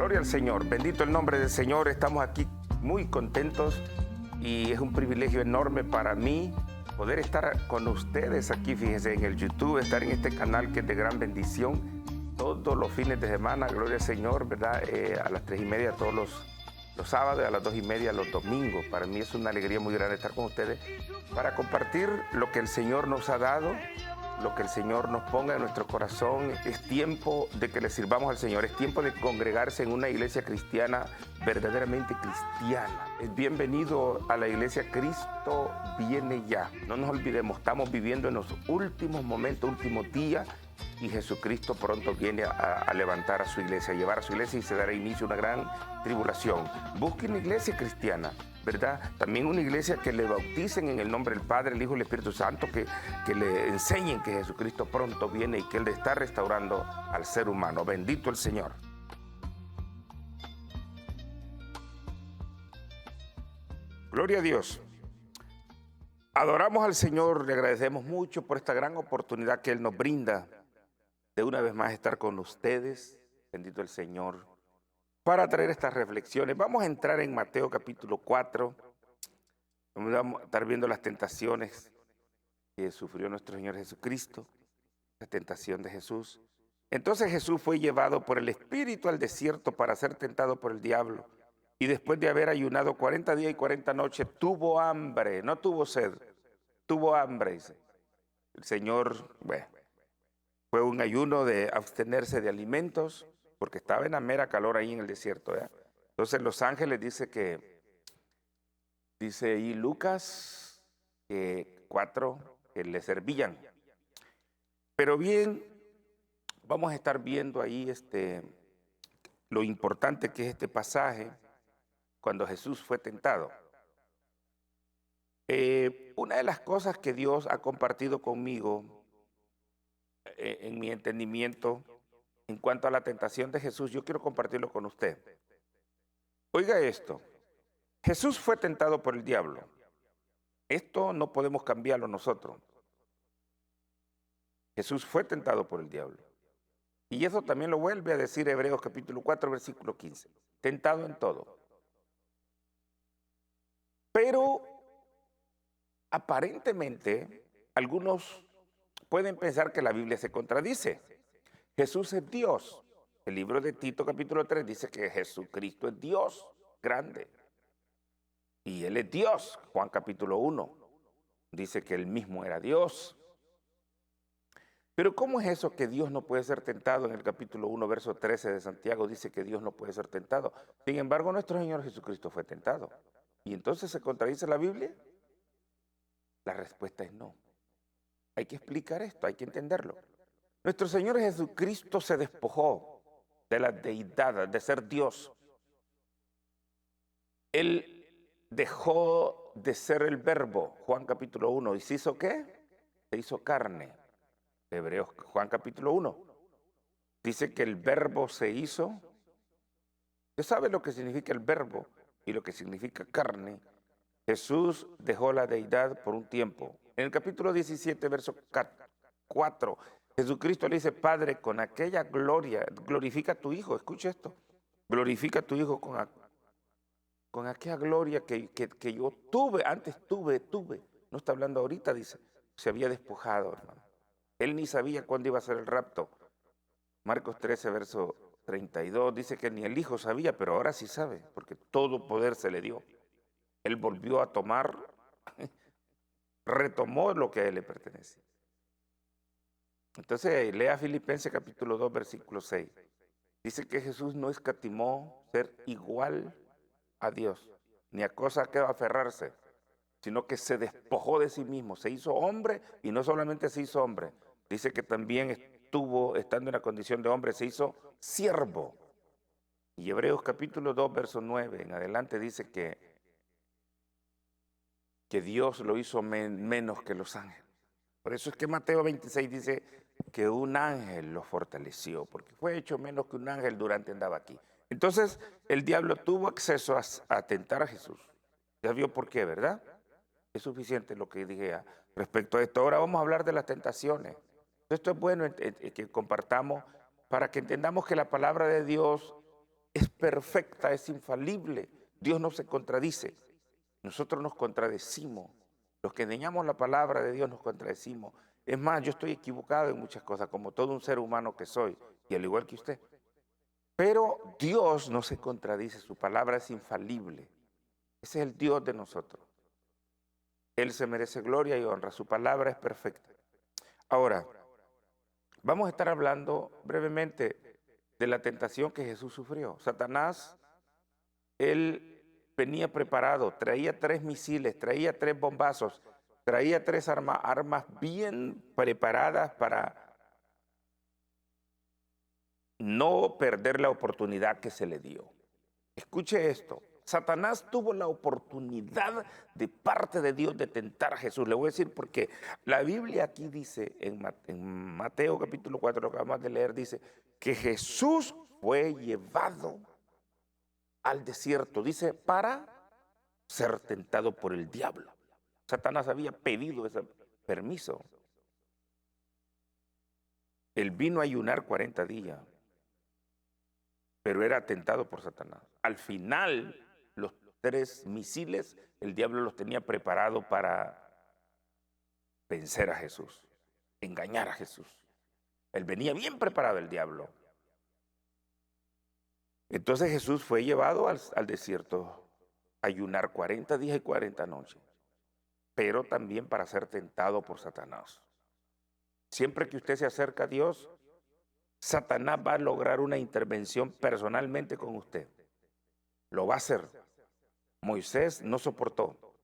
Gloria al Señor, bendito el nombre del Señor. Estamos aquí muy contentos y es un privilegio enorme para mí poder estar con ustedes aquí, fíjense, en el YouTube, estar en este canal que es de gran bendición todos los fines de semana. Gloria al Señor, ¿verdad? A las 3:30 todos los sábados, a las 2:30 los domingos. Para mí es una alegría muy grande estar con ustedes para compartir lo que el Señor nos ha dado, lo que el Señor nos ponga en nuestro corazón. Es tiempo de que le sirvamos al Señor, es tiempo de congregarse en una iglesia cristiana verdaderamente cristiana. Es bienvenido a la iglesia. Cristo viene ya. No nos olvidemos, estamos viviendo en los últimos momentos, últimos días, y Jesucristo pronto viene a levantar a su iglesia, a llevar a su iglesia, y se dará inicio a una gran tribulación. Busquen una iglesia cristiana, ¿verdad? También una iglesia que le bauticen en el nombre del Padre, el Hijo y el Espíritu Santo, que le enseñen que Jesucristo pronto viene y que Él está restaurando al ser humano. Bendito el Señor. Gloria a Dios. Adoramos al Señor, le agradecemos mucho por esta gran oportunidad que Él nos brinda de una vez más estar con ustedes. Bendito el Señor. Para traer estas reflexiones, vamos a entrar en Mateo capítulo 4. Vamos a estar viendo las tentaciones que sufrió nuestro Señor Jesucristo, la tentación de Jesús. Entonces Jesús fue llevado por el Espíritu al desierto para ser tentado por el diablo. Y después de haber ayunado 40 días y 40 noches, tuvo hambre, no tuvo sed, tuvo hambre, dice. El Señor, bueno, fue un ayuno de abstenerse de alimentos, porque estaba en la mera calor ahí en el desierto, ¿eh? Entonces los ángeles dice ahí Lucas 4, que le servían. Pero bien, vamos a estar viendo ahí lo importante que es este pasaje cuando Jesús fue tentado. Una de las cosas que Dios ha compartido conmigo en mi entendimiento en cuanto a la tentación de Jesús, yo quiero compartirlo con usted. Oiga esto, Jesús fue tentado por el diablo. Esto no podemos cambiarlo nosotros. Jesús fue tentado por el diablo. Y eso también lo vuelve a decir Hebreos capítulo 4, versículo 15. Tentado en todo. Pero aparentemente algunos pueden pensar que la Biblia se contradice. Jesús es Dios. El libro de Tito capítulo 3 dice que Jesucristo es Dios grande. Y Él es Dios. Juan capítulo 1 dice que Él mismo era Dios. Pero ¿cómo es eso que Dios no puede ser tentado? En el capítulo 1, verso 13 de Santiago dice que Dios no puede ser tentado. Sin embargo, nuestro Señor Jesucristo fue tentado. ¿Y entonces se contradice la Biblia? La respuesta es no. Hay que explicar esto, hay que entenderlo. Nuestro Señor Jesucristo se despojó de la deidad, de ser Dios. Él dejó de ser el verbo, Juan capítulo 1, ¿y se hizo qué? Se hizo carne. Hebreos, Juan capítulo 1, dice que el verbo se hizo. ¿Usted sabe lo que significa el verbo y lo que significa carne? Jesús dejó la deidad por un tiempo. En el capítulo 17, verso 4, Jesucristo le dice, Padre, con aquella gloria, glorifica a tu Hijo. Escucha esto, glorifica a tu Hijo con aquella gloria que yo tuve, antes tuve. No está hablando ahorita, dice, se había despojado, hermano. Él ni sabía cuándo iba a ser el rapto. Marcos 13, verso 32, dice que ni el Hijo sabía, pero ahora sí sabe, porque todo poder se le dio. Él volvió a tomar, retomó lo que a Él le pertenecía. Entonces, lea Filipenses capítulo 2, versículo 6. Dice que Jesús no escatimó ser igual a Dios, ni a cosa que aferrarse, sino que se despojó de sí mismo, se hizo hombre, y no solamente se hizo hombre, dice que también estuvo, estando en la condición de hombre, se hizo siervo. Y Hebreos capítulo 2, verso 9 en adelante dice que Dios lo hizo menos que los ángeles. Por eso es que Mateo 26 dice que un ángel lo fortaleció, porque fue hecho menos que un ángel durante andaba aquí. Entonces el diablo tuvo acceso a tentar a Jesús. Ya vio por qué, ¿verdad? Es suficiente lo que dije respecto a esto. Ahora vamos a hablar de las tentaciones. Esto es bueno que compartamos para que entendamos que la palabra de Dios es perfecta, es infalible. Dios no se contradice. Nosotros nos contradecimos. Los que enseñamos la palabra de Dios nos contradecimos. Es más, yo estoy equivocado en muchas cosas, como todo un ser humano que soy, y al igual que usted. Pero Dios no se contradice, su palabra es infalible. Ese es el Dios de nosotros. Él se merece gloria y honra, su palabra es perfecta. Ahora, vamos a estar hablando brevemente de la tentación que Jesús sufrió. Satanás, él venía preparado, traía 3 misiles, traía 3 bombazos, traía 3 armas bien preparadas para no perder la oportunidad que se le dio. Escuche esto. Satanás tuvo la oportunidad de parte de Dios de tentar a Jesús. Le voy a decir porque la Biblia aquí dice, en Mateo capítulo 4, lo que acabamos de leer, dice que Jesús fue llevado al desierto, dice, para ser tentado por el diablo. Satanás había pedido ese permiso. Él vino a ayunar 40 días, pero era tentado por Satanás. Al final, los 3 misiles, el diablo los tenía preparados para vencer a Jesús, engañar a Jesús. Él venía bien preparado, el diablo. Entonces Jesús fue llevado al desierto a ayunar 40 días y 40 noches, pero también para ser tentado por Satanás. Siempre que usted se acerca a Dios, Satanás va a lograr una intervención personalmente con usted. Lo va a hacer. Moisés no soportó,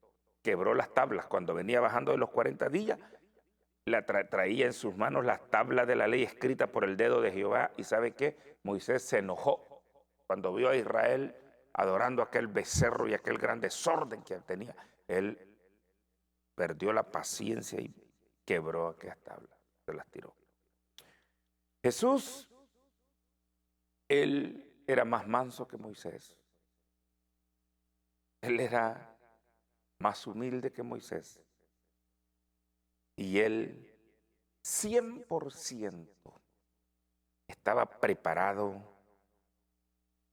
quebró las tablas. Cuando venía bajando de los 40 días, traía en sus manos las tablas de la ley escritas por el dedo de Jehová. ¿Y sabe qué? Moisés se enojó cuando vio a Israel adorando aquel becerro y aquel gran desorden que tenía. Él perdió la paciencia y quebró aquellas tablas, se las tiró. Jesús, él era más manso que Moisés. Él era más humilde que Moisés. Y él 100% estaba preparado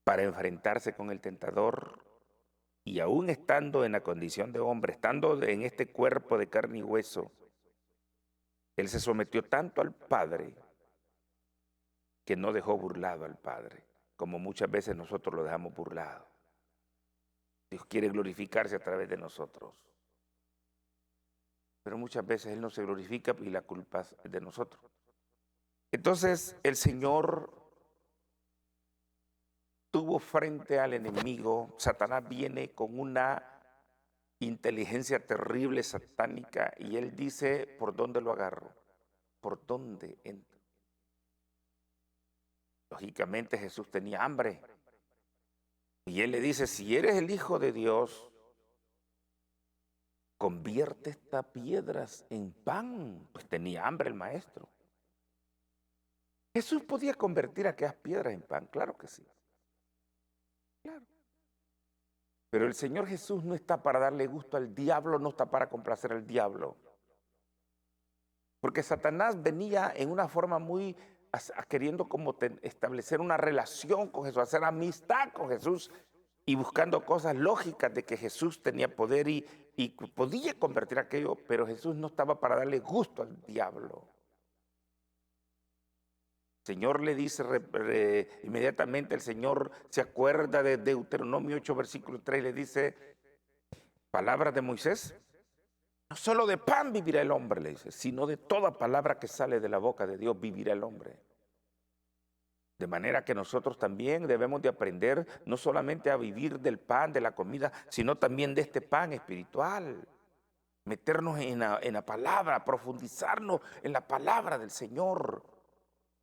para enfrentarse con el tentador. Y aún estando en la condición de hombre, estando en este cuerpo de carne y hueso, él se sometió tanto al Padre que no dejó burlado al Padre, como muchas veces nosotros lo dejamos burlado. Dios quiere glorificarse a través de nosotros, pero muchas veces Él no se glorifica y la culpa es de nosotros. Entonces el Señor tuvo frente al enemigo. Satanás viene con una inteligencia terrible, satánica, y él dice, ¿por dónde lo agarro? ¿Por dónde entro? Lógicamente Jesús tenía hambre. Y él le dice, si eres el Hijo de Dios, convierte estas piedras en pan. Pues tenía hambre el maestro. Jesús podía convertir aquellas piedras en pan, claro que sí. Claro. Pero el Señor Jesús no está para darle gusto al diablo, no está para complacer al diablo. Porque Satanás venía en una forma muy queriendo como establecer una relación con Jesús, hacer amistad con Jesús y buscando cosas lógicas de que Jesús tenía poder y podía convertir aquello, pero Jesús no estaba para darle gusto al diablo. El Señor le dice inmediatamente, el Señor se acuerda de Deuteronomio 8, versículo 3, le dice, palabras de Moisés, no solo de pan vivirá el hombre, le dice, sino de toda palabra que sale de la boca de Dios vivirá el hombre. De manera que nosotros también debemos de aprender no solamente a vivir del pan, de la comida, sino también de este pan espiritual. Meternos en la palabra, profundizarnos en la palabra del Señor.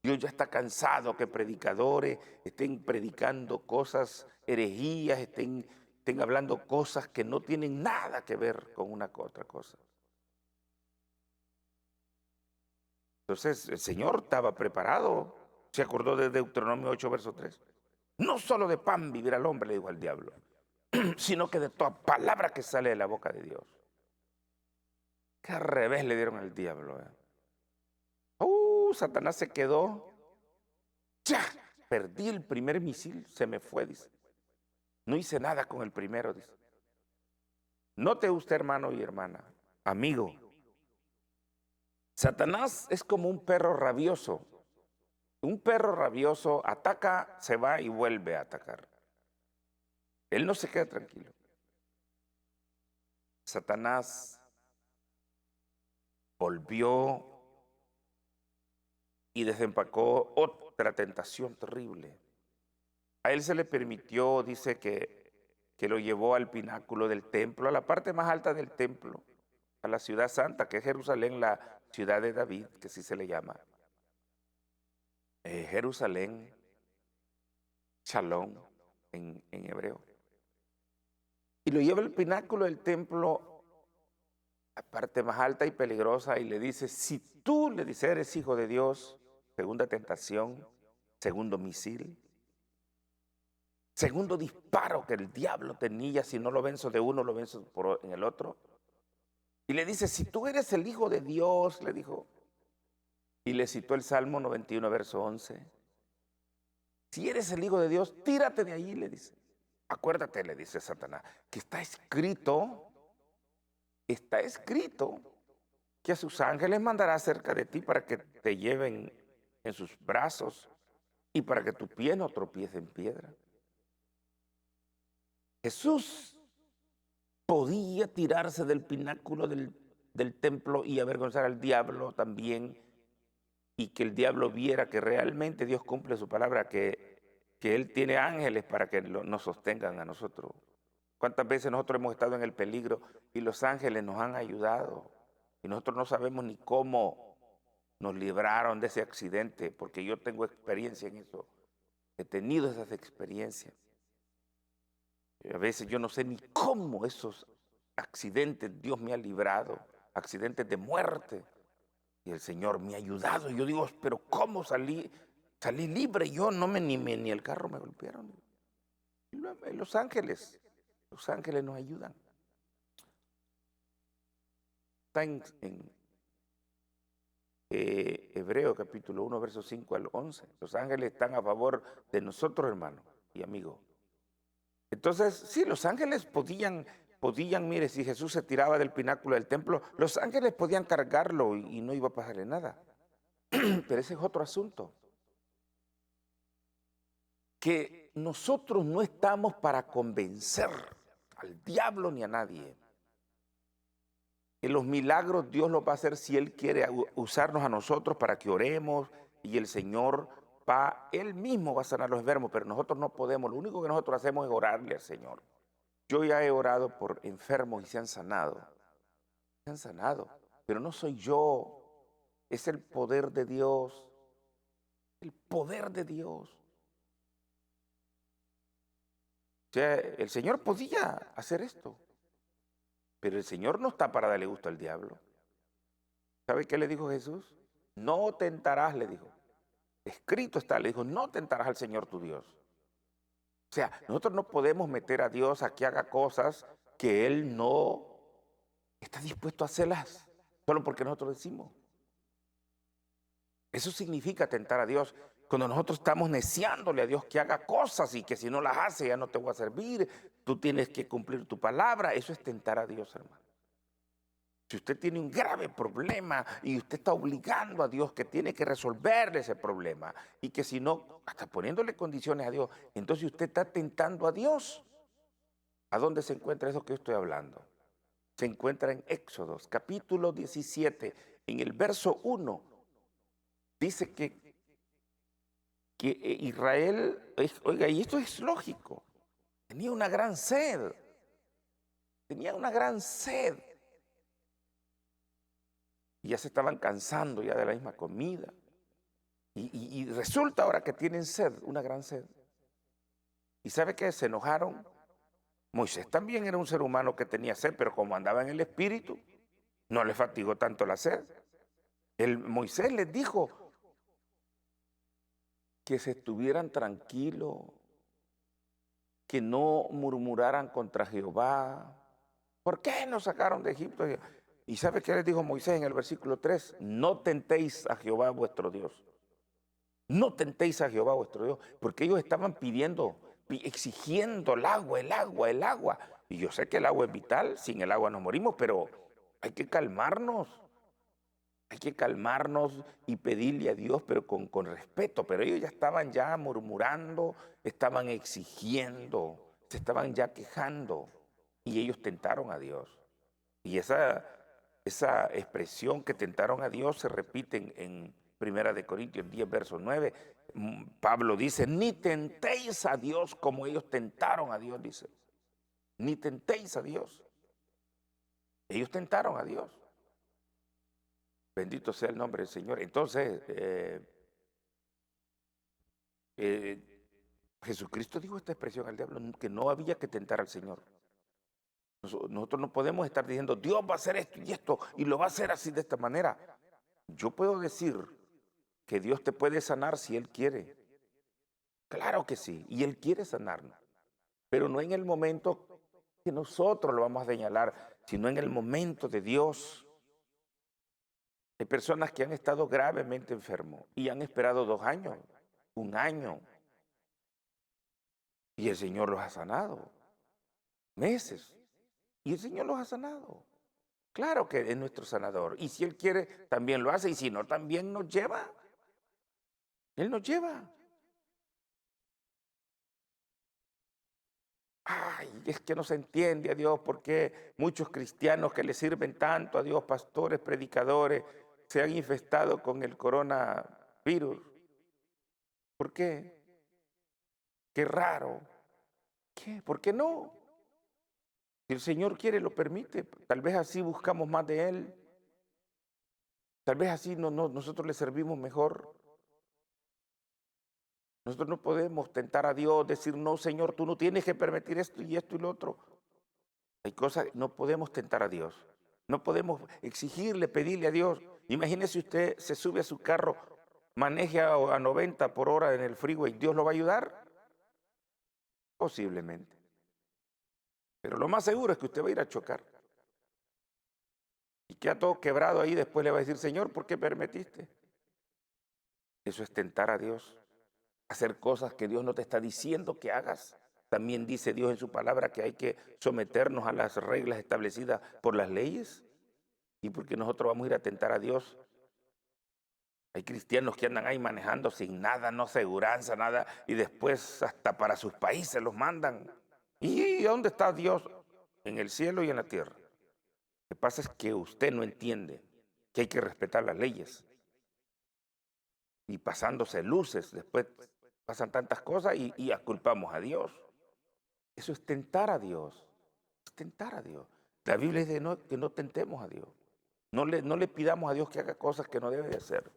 Dios ya está cansado que predicadores estén predicando cosas, herejías, estén hablando cosas que no tienen nada que ver con una otra cosa. Entonces el Señor estaba preparado. Se acordó de Deuteronomio 8, verso 3. No solo de pan vivirá el hombre, le dijo al diablo, sino que de toda palabra que sale de la boca de Dios. Qué revés le dieron al diablo. Satanás se quedó. ¡Ya! Perdí el primer misil, se me fue, dice. No hice nada con el primero, dice. Note usted, hermano y hermana, amigo, Satanás es como un perro rabioso. Un perro rabioso ataca, se va y vuelve a atacar. Él no se queda tranquilo. Satanás volvió y desempacó otra tentación terrible. A él se le permitió, dice que lo llevó al pináculo del templo, a la parte más alta del templo, a la ciudad santa, que es Jerusalén, la ciudad de David, que así se le llama. Jerusalén, Shalom en hebreo. Y lo lleva al pináculo del templo, la parte más alta y peligrosa, y le dice, si tú, le dice, eres hijo de Dios, segunda tentación, segundo misil, segundo disparo que el diablo tenía, si no lo venzo de uno, lo venzo en el otro. Y le dice, si tú eres el hijo de Dios, le dijo, y le citó el Salmo 91, verso 11. Si eres el hijo de Dios, tírate de allí, le dice. Acuérdate, le dice Satanás, que está escrito que a sus ángeles mandará cerca de ti para que te lleven en sus brazos y para que tu pie no tropiece en piedra. Jesús podía tirarse del pináculo del templo y avergonzar al diablo también, y que el diablo viera que realmente Dios cumple su palabra, que Él tiene ángeles para que nos sostengan a nosotros. ¿Cuántas veces nosotros hemos estado en el peligro y los ángeles nos han ayudado? Y nosotros no sabemos ni cómo nos libraron de ese accidente, porque yo tengo experiencia en eso. He tenido esas experiencias. A veces yo no sé ni cómo esos accidentes Dios me ha librado, accidentes de muerte. Y el Señor me ha ayudado. Y yo digo, pero ¿cómo salí libre? Yo ni el carro me golpearon. Los ángeles nos ayudan. Está en Hebreo capítulo 1, versos 5 al 11. Los ángeles están a favor de nosotros, hermano y amigo. Entonces, sí, los ángeles podían, mire, si Jesús se tiraba del pináculo del templo, los ángeles podían cargarlo y no iba a pasarle nada. Pero ese es otro asunto. Que nosotros no estamos para convencer al diablo ni a nadie. Que los milagros Dios los va a hacer si Él quiere usarnos a nosotros para que oremos, y el Señor Él mismo va a sanar a los enfermos, pero nosotros no podemos. Lo único que nosotros hacemos es orarle al Señor. Yo ya he orado por enfermos y se han sanado. Se han sanado, pero no soy yo. Es el poder de Dios. El poder de Dios. O sea, el Señor podía hacer esto, pero el Señor no está para darle gusto al diablo. ¿Sabe qué le dijo Jesús? No tentarás, le dijo. Escrito está, le dijo, no tentarás al Señor tu Dios. O sea, nosotros no podemos meter a Dios a que haga cosas que Él no está dispuesto a hacerlas, solo porque nosotros decimos. Eso significa tentar a Dios. Cuando nosotros estamos neciándole a Dios que haga cosas y que si no las hace ya no te voy a servir, tú tienes que cumplir tu palabra, eso es tentar a Dios, hermano. Si usted tiene un grave problema y usted está obligando a Dios que tiene que resolverle ese problema, y que si no, hasta poniéndole condiciones a Dios, entonces usted está tentando a Dios. ¿A dónde se encuentra eso que yo estoy hablando? Se encuentra en Éxodos, capítulo 17, en el verso 1. Dice que Israel, oiga, y esto es lógico, tenía una gran sed. Tenía una gran sed. Y ya se estaban cansando ya de la misma comida. Y resulta ahora que tienen sed, una gran sed. ¿Y sabe qué? Se enojaron. Moisés también era un ser humano que tenía sed, pero como andaba en el espíritu, no le fatigó tanto la sed. Moisés les dijo que se estuvieran tranquilos, que no murmuraran contra Jehová. ¿Por qué nos sacaron de Egipto? ¿Y sabe qué les dijo Moisés en el versículo 3? No tentéis a Jehová vuestro Dios. No tentéis a Jehová vuestro Dios, porque ellos estaban pidiendo, exigiendo el agua, el agua, el agua. Y yo sé que el agua es vital, sin el agua nos morimos, pero hay que calmarnos. Hay que calmarnos y pedirle a Dios, pero con respeto. Pero ellos ya estaban ya murmurando, estaban exigiendo, se estaban ya quejando. Y ellos tentaron a Dios. Y esa expresión que tentaron a Dios se repite en Primera de Corintios 10, verso 9. Pablo dice, ni tentéis a Dios como ellos tentaron a Dios, dice. Ni tentéis a Dios. Ellos tentaron a Dios. Bendito sea el nombre del Señor. Entonces, Jesucristo dijo esta expresión al diablo, que no había que tentar al Señor. Nosotros no podemos estar diciendo, Dios va a hacer esto y lo va a hacer así de esta manera. Yo puedo decir que Dios te puede sanar si Él quiere. Claro que sí, y Él quiere sanarnos. Pero no en el momento que nosotros lo vamos a señalar, sino en el momento de Dios. Hay personas que han estado gravemente enfermos y han esperado 2 años, 1 año, y el Señor los ha sanado. Meses, y el Señor los ha sanado. Claro que es nuestro sanador. Y si Él quiere, también lo hace. Y si no, también nos lleva. Él nos lleva. Ay, es que no se entiende a Dios por qué muchos cristianos que le sirven tanto a Dios, pastores, predicadores, se han infestado con el coronavirus. ¿Por qué? Qué raro. ¿Qué? ¿Por qué no? Si el Señor quiere, lo permite. Tal vez así buscamos más de Él. Tal vez así nosotros le servimos mejor. Nosotros no podemos tentar a Dios, decir, no, Señor, tú no tienes que permitir esto y lo otro. Hay cosas, no podemos tentar a Dios. No podemos exigirle, pedirle a Dios. Imagínese usted se sube a su carro, maneje a 90 por hora en el freeway, ¿Dios lo va a ayudar? Posiblemente. Pero lo más seguro es que usted va a ir a chocar. Y queda todo quebrado ahí, después le va a decir, Señor, ¿por qué permitiste? Eso es tentar a Dios. Hacer cosas que Dios no te está diciendo que hagas. También dice Dios en su palabra que hay que someternos a las reglas establecidas por las leyes. Y porque nosotros vamos a ir a tentar a Dios. Hay cristianos que andan ahí manejando sin nada, no aseguranza, nada, y después hasta para sus países los mandan. ¿Y dónde está Dios? En el cielo y en la tierra. Lo que pasa es que usted no entiende que hay que respetar las leyes. Y pasándose luces, después pasan tantas cosas y culpamos a Dios. Eso es tentar a Dios. Es tentar a Dios. La Biblia dice que no tentemos a Dios. No le pidamos a Dios que haga cosas que no debe de hacer.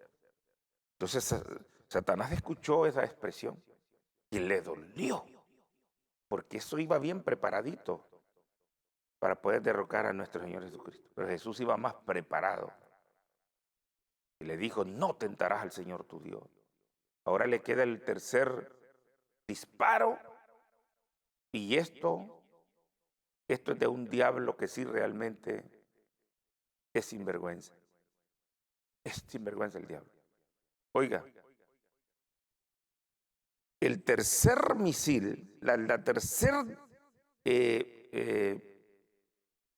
Entonces Satanás escuchó esa expresión y le dolió, porque eso iba bien preparadito para poder derrocar a nuestro Señor Jesucristo. Pero Jesús iba más preparado. Y le dijo, no tentarás al Señor tu Dios. Ahora le queda el tercer disparo. Y esto es de un diablo que sí realmente es sinvergüenza. Es sinvergüenza el diablo. Oiga, el tercer misil, la tercera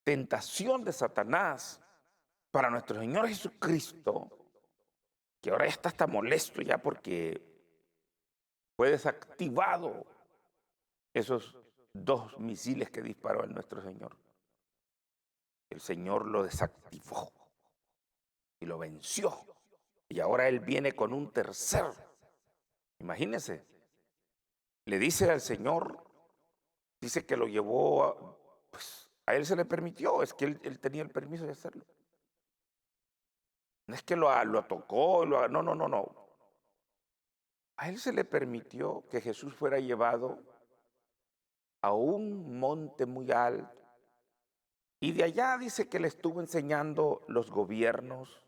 tentación de Satanás para nuestro Señor Jesucristo, que ahora ya está hasta molesto ya porque fue desactivado esos 2 misiles que disparó a nuestro Señor. El Señor lo desactivó y lo venció. Y ahora Él viene con un tercer. Imagínense, le dice al Señor, dice que lo llevó, pues a Él se le permitió, es que él tenía el permiso de hacerlo. No es que lo tocó, no. A Él se le permitió que Jesús fuera llevado a un monte muy alto. Y de allá dice que le estuvo enseñando los gobiernos,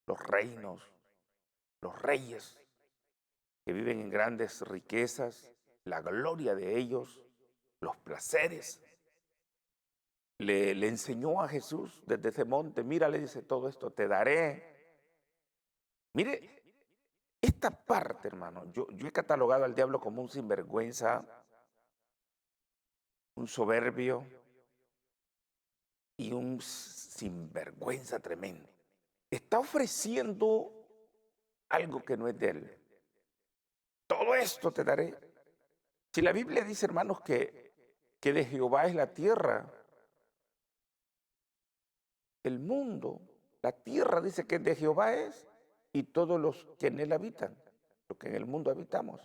los reinos, los reyes que viven en grandes riquezas, la gloria de ellos, los placeres. Le enseñó a Jesús desde ese monte, mira, le dice todo esto, te daré. Mire, Esta parte, hermano, yo he catalogado al diablo como un sinvergüenza, un soberbio y un sinvergüenza tremendo. Está ofreciendo algo que no es de él. Todo esto te daré. Si la Biblia dice, hermanos, que de Jehová es la tierra, el mundo, la tierra dice que de Jehová es y todos los que en él habitan, los que en el mundo habitamos.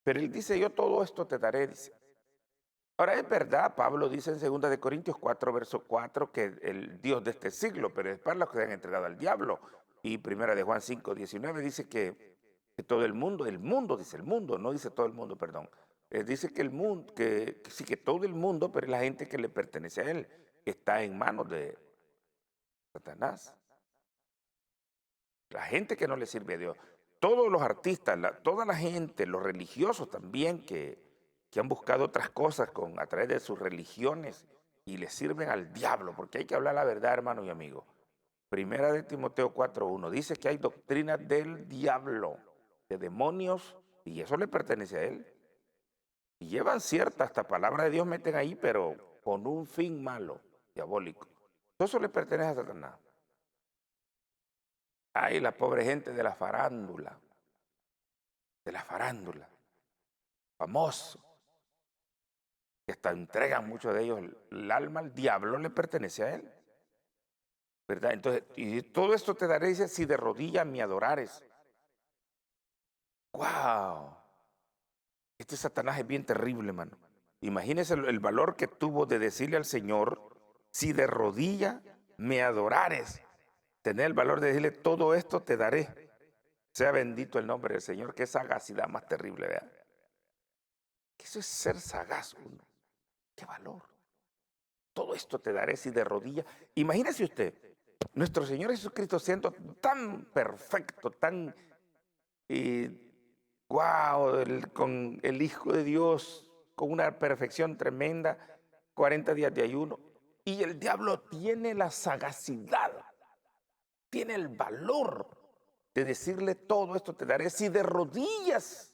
Pero él dice, yo todo esto te daré, dice. Ahora es verdad, Pablo dice en 2 de Corintios 4, verso 4, que el Dios de este siglo, pero es para los que se han entregado al diablo. Y primera de Juan 5, 19 dice que todo el mundo dice el mundo, no dice todo el mundo, perdón. Dice que el mundo, que sí, que todo el mundo, pero es la gente que le pertenece a él, está en manos de Satanás. La gente que no le sirve a Dios. Todos los artistas, toda la gente, los religiosos también que han buscado otras cosas a través de sus religiones y le sirven al diablo, porque hay que hablar la verdad, hermano y amigo. Primera de Timoteo 4:1 dice que hay doctrinas del diablo, de demonios, y eso le pertenece a él. Y llevan cierta, hasta palabra de Dios meten ahí, pero con un fin malo, diabólico. Todo eso le pertenece a Satanás. Ay, la pobre gente de la farándula, famoso, que hasta entregan muchos de ellos el alma al diablo, le pertenece a él, ¿verdad? Entonces, y todo esto te daré, dice, si de rodillas me adorares. ¡Wow! Este Satanás es bien terrible, hermano. Imagínese el valor que tuvo de decirle al Señor, si de rodillas me adorares. Tener el valor de decirle, todo esto te daré. Sea bendito el nombre del Señor. Qué sagacidad más terrible, ¿verdad? Eso es ser sagaz uno. Qué valor. Todo esto te daré si de rodillas. Imagínese usted, nuestro Señor Jesucristo siendo tan perfecto, tan wow, con el Hijo de Dios, con una perfección tremenda, 40 días de ayuno. Y el diablo tiene la sagacidad, tiene el valor de decirle, todo esto te daré si de rodillas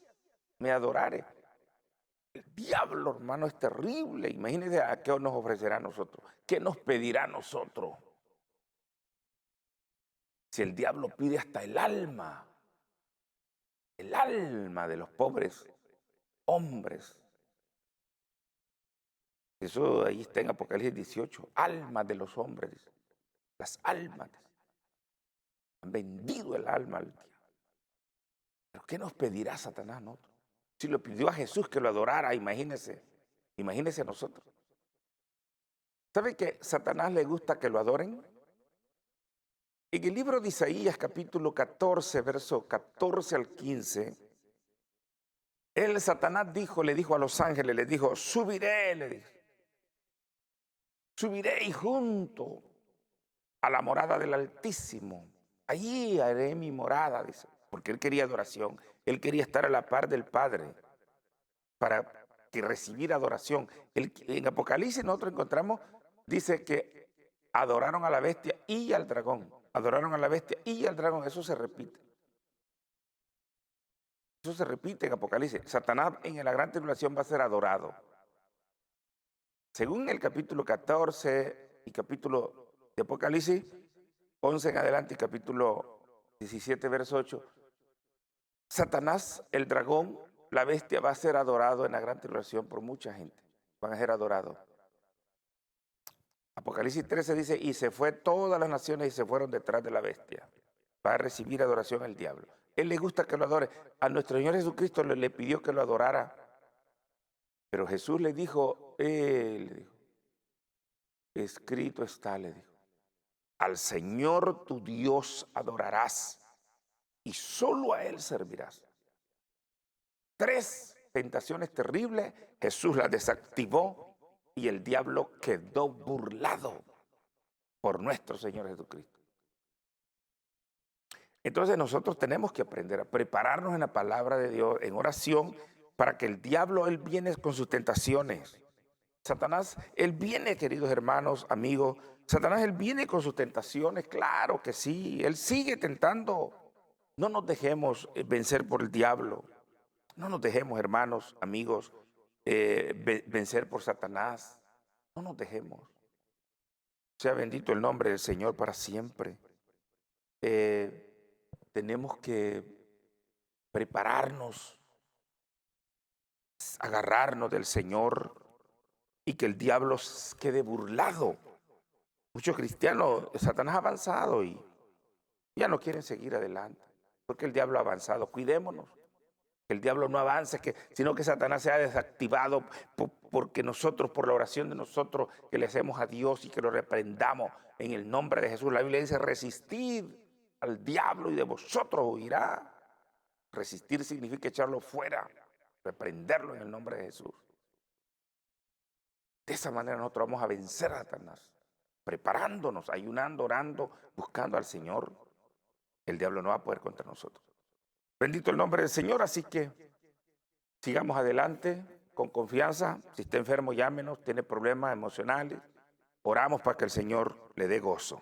me adorare. El diablo, hermano, es terrible. Imagínense a qué nos ofrecerá a nosotros, qué nos pedirá a nosotros. Si el diablo pide hasta el alma de los pobres hombres. Eso ahí está en Apocalipsis 18, almas de los hombres, las almas. Han vendido el alma al diablo. ¿Pero qué nos pedirá Satanás a nosotros? Si lo pidió a Jesús que lo adorara, imagínese a nosotros. ¿Sabe que a Satanás le gusta que lo adoren? En el libro de Isaías, capítulo 14, verso 14 al 15, Satanás le dijo a los ángeles, le dijo, subiré, le dijo. Subiré y junto a la morada del Altísimo, allí haré mi morada, dice, porque él quería adoración, él quería estar a la par del Padre para que recibiera adoración. En Apocalipsis nosotros encontramos, dice que adoraron a la bestia y al dragón, adoraron a la bestia y al dragón, eso se repite. Eso se repite en Apocalipsis. Satanás en la gran tribulación va a ser adorado. Según el capítulo 14 y capítulo de Apocalipsis, 11 en adelante y capítulo 17, verso 8, Satanás, el dragón, la bestia va a ser adorado en la gran tribulación por mucha gente. Van a ser adorados. Apocalipsis 13 dice, y se fue todas las naciones y se fueron detrás de la bestia. Va a recibir adoración al diablo. Él le gusta que lo adore. A nuestro Señor Jesucristo le pidió que lo adorara. Pero Jesús le dijo, escrito está, le dijo, al Señor tu Dios adorarás y solo a Él servirás. 3 tentaciones terribles, Jesús las desactivó y el diablo quedó burlado por nuestro Señor Jesucristo. Entonces nosotros tenemos que aprender a prepararnos en la palabra de Dios, en oración, para que el diablo, él viene con sus tentaciones. Satanás, él viene, queridos hermanos, amigos, Satanás, él viene con sus tentaciones, claro que sí, él sigue tentando. No nos dejemos vencer por el diablo. No nos dejemos, hermanos, amigos, vencer por Satanás. No nos dejemos. Sea bendito el nombre del Señor para siempre. Tenemos que prepararnos, agarrarnos del Señor y que el diablo quede burlado. Muchos cristianos, Satanás ha avanzado y ya no quieren seguir adelante, porque el diablo ha avanzado. Cuidémonos, que el diablo no avance, sino que Satanás sea desactivado porque nosotros, por la oración de nosotros, que le hacemos a Dios y que lo reprendamos en el nombre de Jesús. La Biblia dice, resistid al diablo y de vosotros huirá. Resistir significa echarlo fuera, reprenderlo en el nombre de Jesús. De esa manera nosotros vamos a vencer a Satanás, preparándonos, ayunando, orando, buscando al Señor. El diablo no va a poder contra nosotros. Bendito el nombre del Señor, así que sigamos adelante con confianza. Si está enfermo, llámenos, tiene problemas emocionales. Oramos para que el Señor le dé gozo.